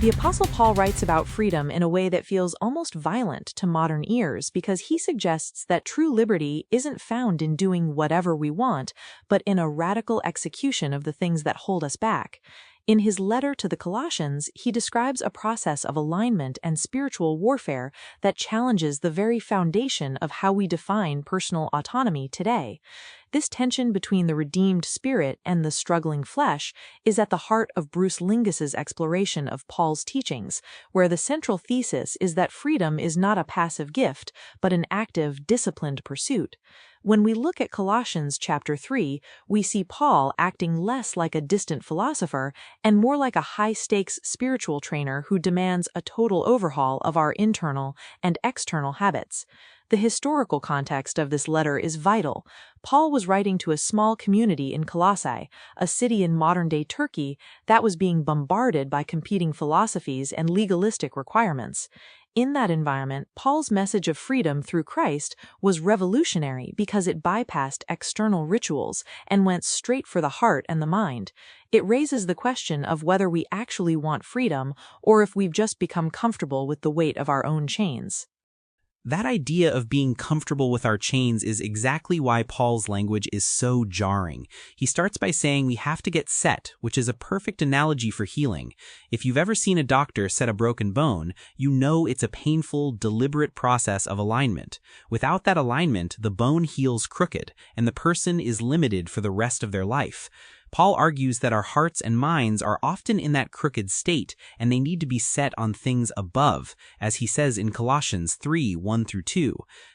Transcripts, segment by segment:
The Apostle Paul writes about freedom in a way that feels almost violent to modern ears because he suggests that true liberty isn't found in doing whatever we want, but in a radical execution of the things that hold us back. In his letter to the Colossians, he describes a process of alignment and spiritual warfare that challenges the very foundation of how we define personal autonomy today. This tension between the redeemed spirit and the struggling flesh is at the heart of Bruce Lingus's exploration of Paul's teachings, where the central thesis is that freedom is not a passive gift, but an active, disciplined pursuit. When we look at Colossians chapter 3, we see Paul acting less like a distant philosopher and more like a high-stakes spiritual trainer who demands a total overhaul of our internal and external habits. The historical context of this letter is vital. Paul was writing to a small community in Colossae, a city in modern-day Turkey that was being bombarded by competing philosophies and legalistic requirements. In that environment, Paul's message of freedom through Christ was revolutionary because it bypassed external rituals and went straight for the heart and the mind. It raises the question of whether we actually want freedom or if we've just become comfortable with the weight of our own chains. That idea of being comfortable with our chains is exactly why Paul's language is so jarring. He starts by saying we have to get set, which is a perfect analogy for healing. If you've ever seen a doctor set a broken bone, you know it's a painful, deliberate process of alignment. Without that alignment, the bone heals crooked, and the person is limited for the rest of their life. Paul argues that our hearts and minds are often in that crooked state, and they need to be set on things above, as he says in Colossians 3:1-2.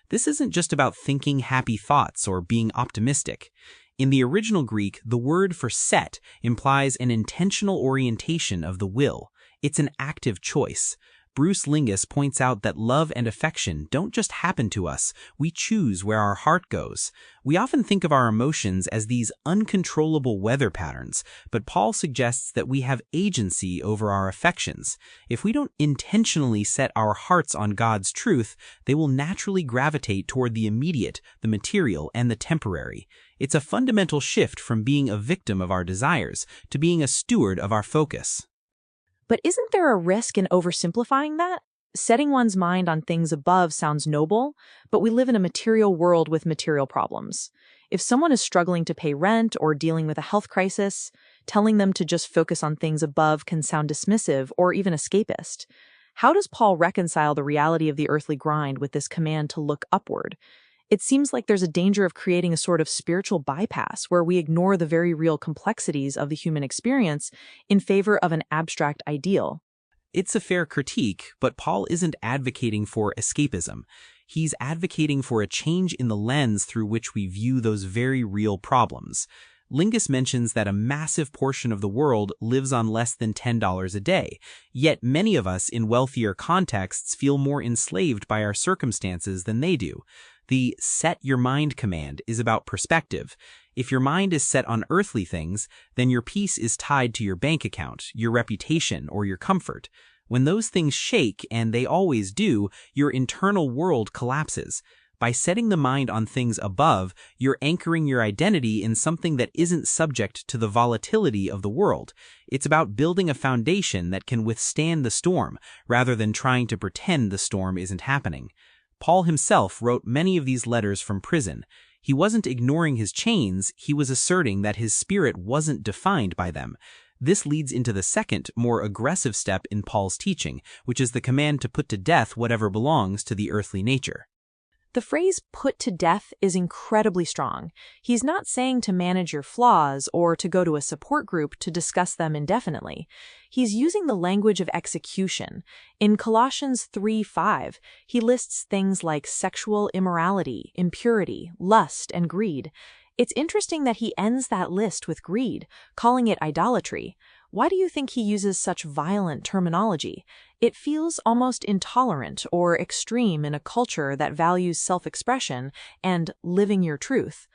This isn't just about thinking happy thoughts or being optimistic. In the original Greek, the word for set implies an intentional orientation of the will. It's an active choice. Bruce Lingus points out that love and affection don't just happen to us, we choose where our heart goes. We often think of our emotions as these uncontrollable weather patterns, but Paul suggests that we have agency over our affections. If we don't intentionally set our hearts on God's truth, they will naturally gravitate toward the immediate, the material, and the temporary. It's a fundamental shift from being a victim of our desires to being a steward of our focus. But isn't there a risk in oversimplifying that? Setting one's mind on things above sounds noble, but we live in a material world with material problems. If someone is struggling to pay rent or dealing with a health crisis, telling them to just focus on things above can sound dismissive or even escapist. How does Paul reconcile the reality of the earthly grind with this command to look upward? It seems like there's a danger of creating a sort of spiritual bypass where we ignore the very real complexities of the human experience in favor of an abstract ideal. It's a fair critique, but Paul isn't advocating for escapism. He's advocating for a change in the lens through which we view those very real problems. Lingus mentions that a massive portion of the world lives on less than $10 a day, yet many of us in wealthier contexts feel more enslaved by our circumstances than they do. The set your mind command is about perspective. If your mind is set on earthly things, then your peace is tied to your bank account, your reputation, or your comfort. When those things shake, and they always do, your internal world collapses. By setting the mind on things above, you're anchoring your identity in something that isn't subject to the volatility of the world. It's about building a foundation that can withstand the storm, rather than trying to pretend the storm isn't happening. Paul himself wrote many of these letters from prison. He wasn't ignoring his chains, he was asserting that his spirit wasn't defined by them. This leads into the second, more aggressive step in Paul's teaching, which is the command to put to death whatever belongs to the earthly nature. The phrase put to death is incredibly strong. He's not saying to manage your flaws or to go to a support group to discuss them indefinitely. He's using the language of execution. In Colossians 3:5, he lists things like sexual immorality, impurity, lust, and greed. It's interesting that he ends that list with greed, calling it idolatry. Why do you think he uses such violent terminology? It feels almost intolerant or extreme in a culture that values self-expression and living your truth.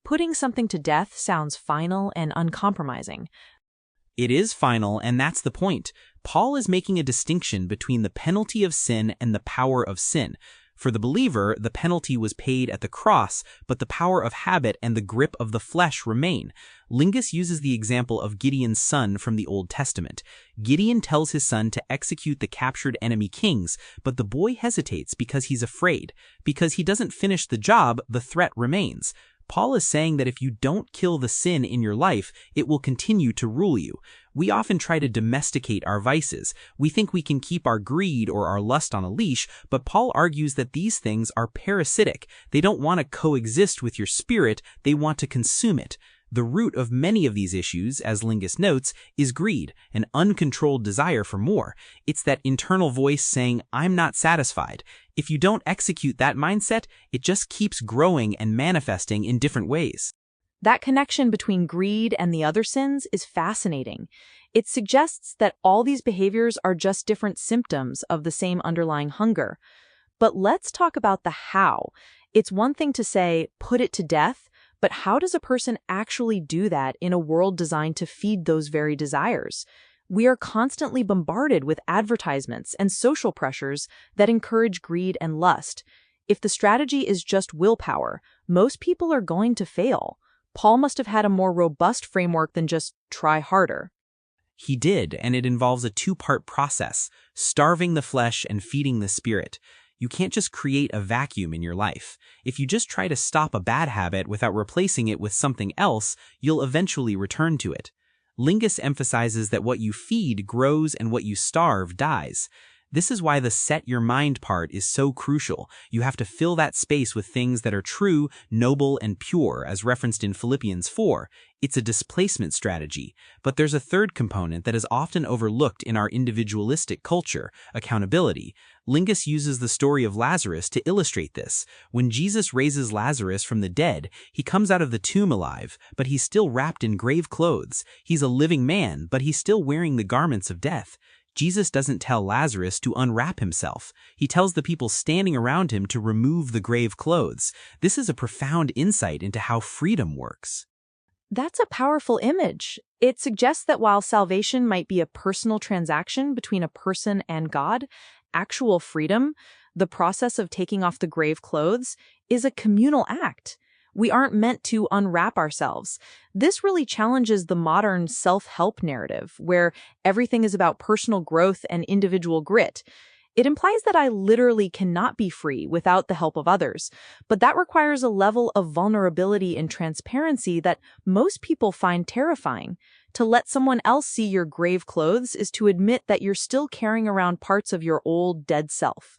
Putting something to death sounds final and uncompromising. It is final, and that's the point. Paul is making a distinction between the penalty of sin and the power of sin. For the believer, the penalty was paid at the cross, but the power of habit and the grip of the flesh remain. Lingus uses the example of Gideon's son from the Old Testament. Gideon tells his son to execute the captured enemy kings, but the boy hesitates because he's afraid. Because he doesn't finish the job, the threat remains. Paul is saying that if you don't kill the sin in your life, it will continue to rule you. We often try to domesticate our vices. We think we can keep our greed or our lust on a leash, but Paul argues that these things are parasitic. They don't want to coexist with your spirit, they want to consume it. The root of many of these issues, as Lingus notes, is greed, an uncontrolled desire for more. It's that internal voice saying, "I'm not satisfied." If you don't execute that mindset, it just keeps growing and manifesting in different ways. That connection between greed and the other sins is fascinating. It suggests that all these behaviors are just different symptoms of the same underlying hunger. But let's talk about the how. It's one thing to say, put it to death, but how does a person actually do that in a world designed to feed those very desires? We are constantly bombarded with advertisements and social pressures that encourage greed and lust. If the strategy is just willpower, most people are going to fail. Paul must have had a more robust framework than just try harder. He did, and it involves a two-part process, starving the flesh and feeding the spirit. You can't just create a vacuum in your life. If you just try to stop a bad habit without replacing it with something else, you'll eventually return to it. Lingus emphasizes that what you feed grows and what you starve dies. This is why the set your mind part is so crucial. You have to fill that space with things that are true, noble, and pure, as referenced in Philippians 4. It's a displacement strategy. But there's a third component that is often overlooked in our individualistic culture: accountability. Lingus uses the story of Lazarus to illustrate this. When Jesus raises Lazarus from the dead, he comes out of the tomb alive, but he's still wrapped in grave clothes. He's a living man, but he's still wearing the garments of death. Jesus doesn't tell Lazarus to unwrap himself. He tells the people standing around him to remove the grave clothes. This is a profound insight into how freedom works. That's a powerful image. It suggests that while salvation might be a personal transaction between a person and God, actual freedom, the process of taking off the grave clothes, is a communal act. We aren't meant to unwrap ourselves. This really challenges the modern self-help narrative, where everything is about personal growth and individual grit. It implies that I literally cannot be free without the help of others, but that requires a level of vulnerability and transparency that most people find terrifying. To let someone else see your grave clothes is to admit that you're still carrying around parts of your old, dead self.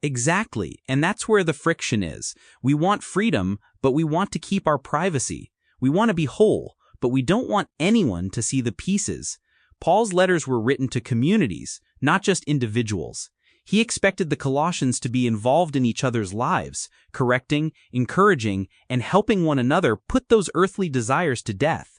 Exactly, and that's where the friction is. We want freedom, but we want to keep our privacy. We want to be whole, but we don't want anyone to see the pieces. Paul's letters were written to communities, not just individuals. He expected the Colossians to be involved in each other's lives, correcting, encouraging, and helping one another put those earthly desires to death.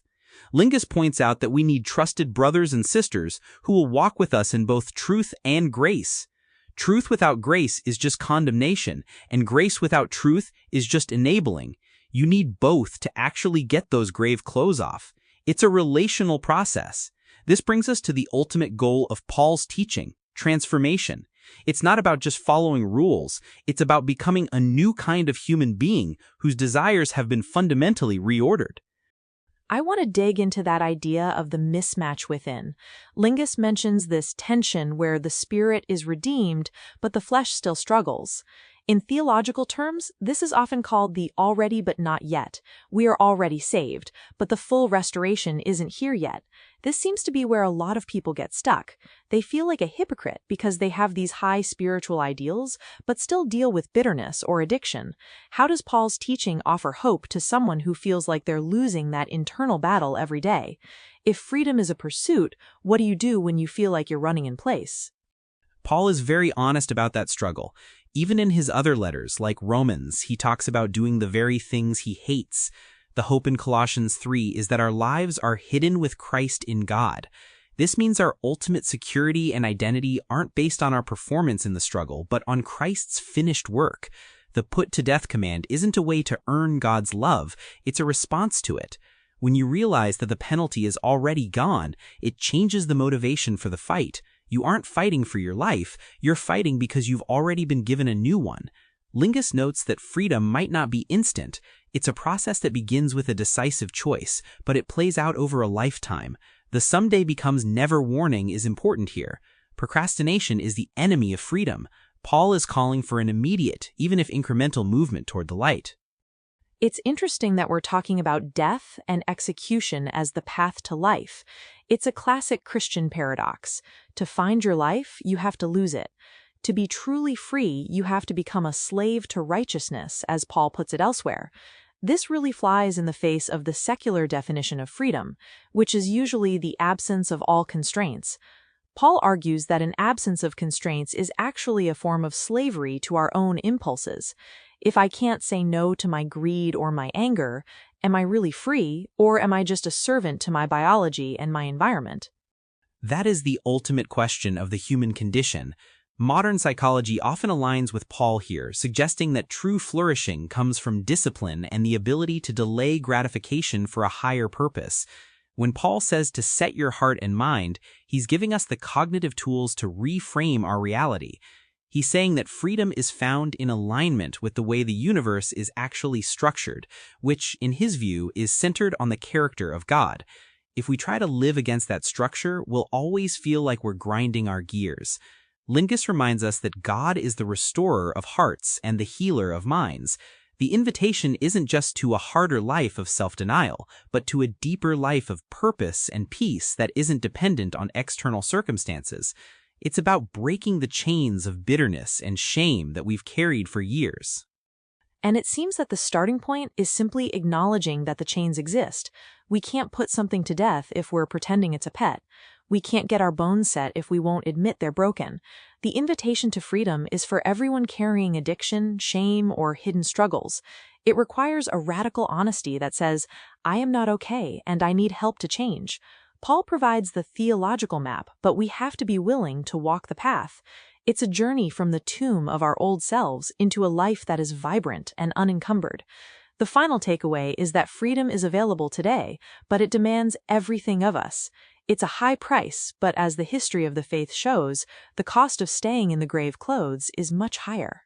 Lingus points out that we need trusted brothers and sisters who will walk with us in both truth and grace. Truth without grace is just condemnation, and grace without truth is just enabling. You need both to actually get those grave clothes off. It's a relational process. This brings us to the ultimate goal of Paul's teaching: transformation. It's not about just following rules. It's about becoming a new kind of human being whose desires have been fundamentally reordered. I want to dig into that idea of the mismatch within. Lingus mentions this tension where the spirit is redeemed, but the flesh still struggles. In theological terms, this is often called the already but not yet. We are already saved, but the full restoration isn't here yet. This seems to be where a lot of people get stuck. They feel like a hypocrite because they have these high spiritual ideals, but still deal with bitterness or addiction. How does Paul's teaching offer hope to someone who feels like they're losing that internal battle every day? If freedom is a pursuit, what do you do when you feel like you're running in place? Paul is very honest about that struggle. Even in his other letters, like Romans, he talks about doing the very things he hates. The hope in Colossians 3 is that our lives are hidden with Christ in God. This means our ultimate security and identity aren't based on our performance in the struggle, but on Christ's finished work. The put-to-death command isn't a way to earn God's love, it's a response to it. When you realize that the penalty is already gone, it changes the motivation for the fight. You aren't fighting for your life, you're fighting because you've already been given a new one. Lingus notes that freedom might not be instant. It's a process that begins with a decisive choice, but it plays out over a lifetime. The someday becomes never warning is important here. Procrastination is the enemy of freedom. Paul is calling for an immediate, even if incremental movement toward the light. It's interesting that we're talking about death and execution as the path to life. It's a classic Christian paradox. To find your life, you have to lose it. To be truly free, you have to become a slave to righteousness, as Paul puts it elsewhere. This really flies in the face of the secular definition of freedom, which is usually the absence of all constraints. Paul argues that an absence of constraints is actually a form of slavery to our own impulses. If I can't say no to my greed or my anger, am I really free, or am I just a servant to my biology and my environment? That is the ultimate question of the human condition. Modern psychology often aligns with Paul here, suggesting that true flourishing comes from discipline and the ability to delay gratification for a higher purpose. When Paul says to set your heart and mind, he's giving us the cognitive tools to reframe our reality. He's saying that freedom is found in alignment with the way the universe is actually structured, which, in his view, is centered on the character of God. If we try to live against that structure, we'll always feel like we're grinding our gears. Lingus reminds us that God is the restorer of hearts and the healer of minds. The invitation isn't just to a harder life of self-denial, but to a deeper life of purpose and peace that isn't dependent on external circumstances. It's about breaking the chains of bitterness and shame that we've carried for years. And it seems that the starting point is simply acknowledging that the chains exist. We can't put something to death if we're pretending it's a pet. We can't get our bones set if we won't admit they're broken. The invitation to freedom is for everyone carrying addiction, shame, or hidden struggles. It requires a radical honesty that says, I am not okay and I need help to change. Paul provides the theological map, but we have to be willing to walk the path. It's a journey from the tomb of our old selves into a life that is vibrant and unencumbered. The final takeaway is that freedom is available today, but it demands everything of us. It's a high price, but as the history of the faith shows, the cost of staying in the grave clothes is much higher.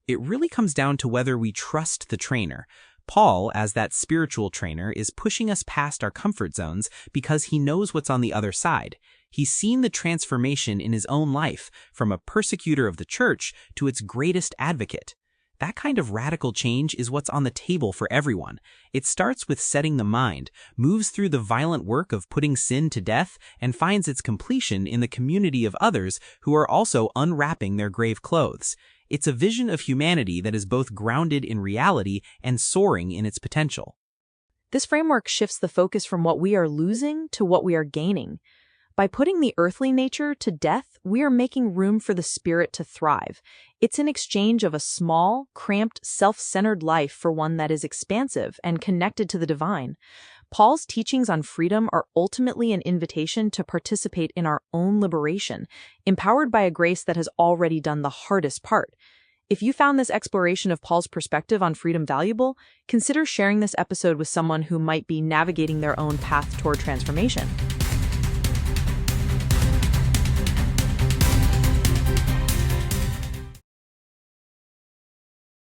It really comes down to whether we trust the trainer. Paul, as that spiritual trainer, is pushing us past our comfort zones because he knows what's on the other side. He's seen the transformation in his own life, from a persecutor of the church to its greatest advocate. That kind of radical change is what's on the table for everyone. It starts with setting the mind, moves through the violent work of putting sin to death, and finds its completion in the community of others who are also unwrapping their grave clothes. It's a vision of humanity that is both grounded in reality and soaring in its potential. This framework shifts the focus from what we are losing to what we are gaining. By putting the earthly nature to death, we are making room for the spirit to thrive. It's an exchange of a small, cramped, self-centered life for one that is expansive and connected to the divine. Paul's teachings on freedom are ultimately an invitation to participate in our own liberation, empowered by a grace that has already done the hardest part. If you found this exploration of Paul's perspective on freedom valuable, consider sharing this episode with someone who might be navigating their own path toward transformation.